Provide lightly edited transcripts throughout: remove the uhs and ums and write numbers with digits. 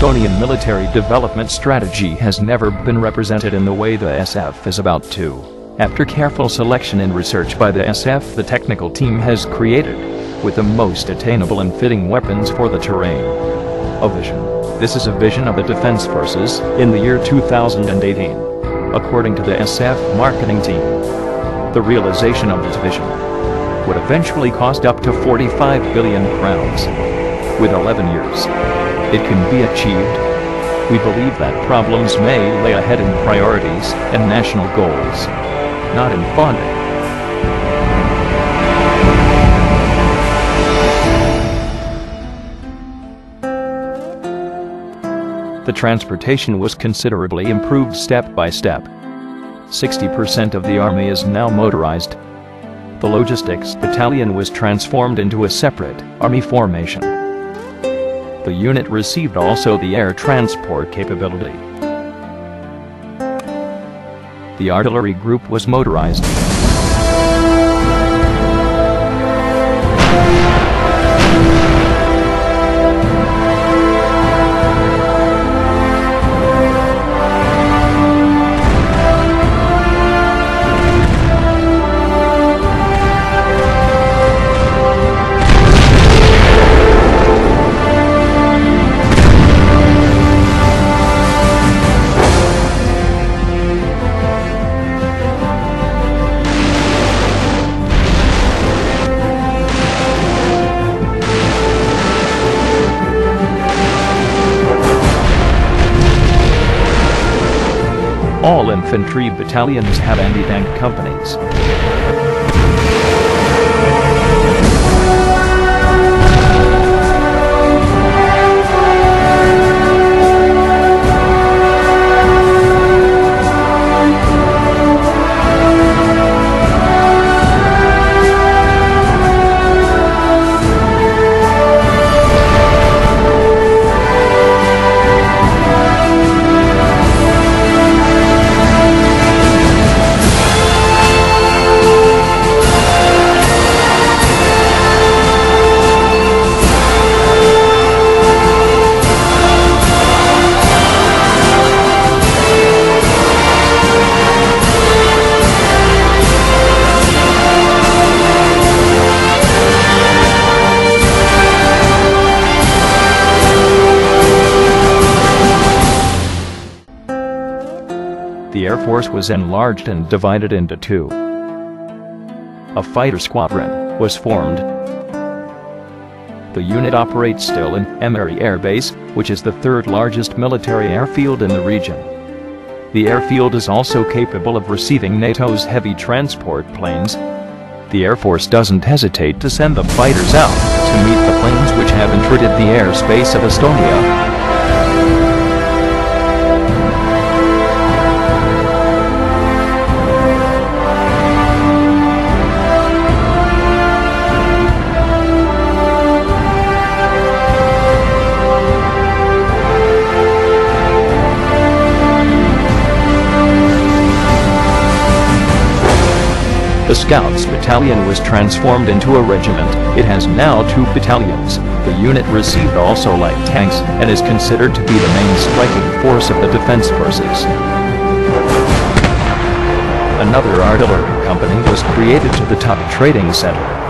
Estonian military development strategy has never been represented in the way the SF is about to. After careful selection and research by the SF, the technical team has created with the most attainable and fitting weapons for the terrain. A vision. This is a vision of the Defense Forces in the year 2018. According to the SF marketing team, the realization of this vision would eventually cost up to 45 billion crowns. With 11 years, it can be achieved. We believe that problems may lay ahead in priorities and national goals, not in funding. The transportation was considerably improved step by step. 60% of the army is now motorized. The logistics battalion was transformed into a separate army formation. The unit received also the air transport capability. The artillery group was motorized. All infantry battalions have anti-tank companies. The Air Force was enlarged and divided into two. A fighter squadron was formed. The unit operates still in Emary Air Base, which is the third largest military airfield in the region. The airfield is also capable of receiving NATO's heavy transport planes. The Air Force doesn't hesitate to send the fighters out to meet the planes which have intruded the airspace of Estonia. The Scouts Battalion was transformed into a regiment. It has now 2 battalions. The unit received also light tanks and is considered to be the main striking force of the Defense Forces. Another artillery company was created to the top trading center.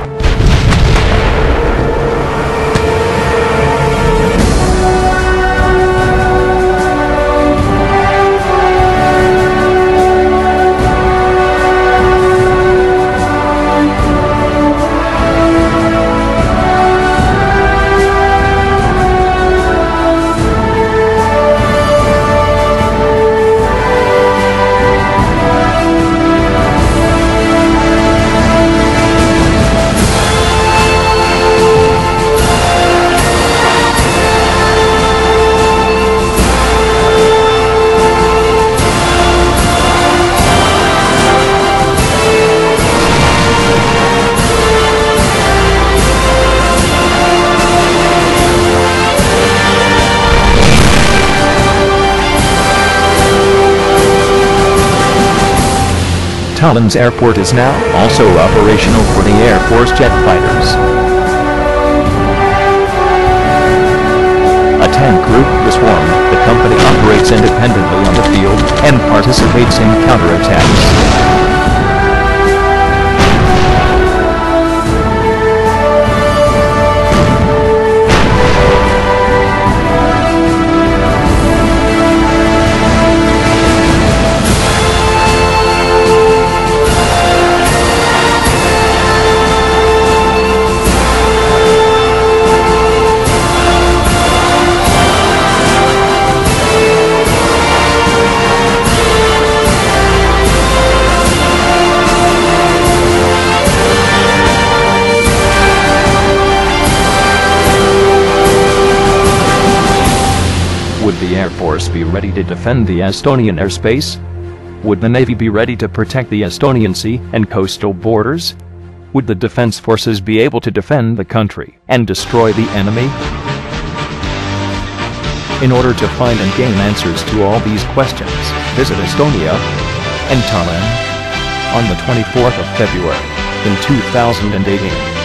Tallinn's airport is now also operational for the Air Force jet fighters. A tank group was formed participates in counterattacks. Would the Air Force be ready to defend the Estonian airspace? Would the Navy be ready to protect the Estonian sea and coastal borders? Would the defense forces be able to defend the country and destroy the enemy? In order to find and gain answers to all these questions, visit Estonia and Tallinn on the 24th of February in 2018.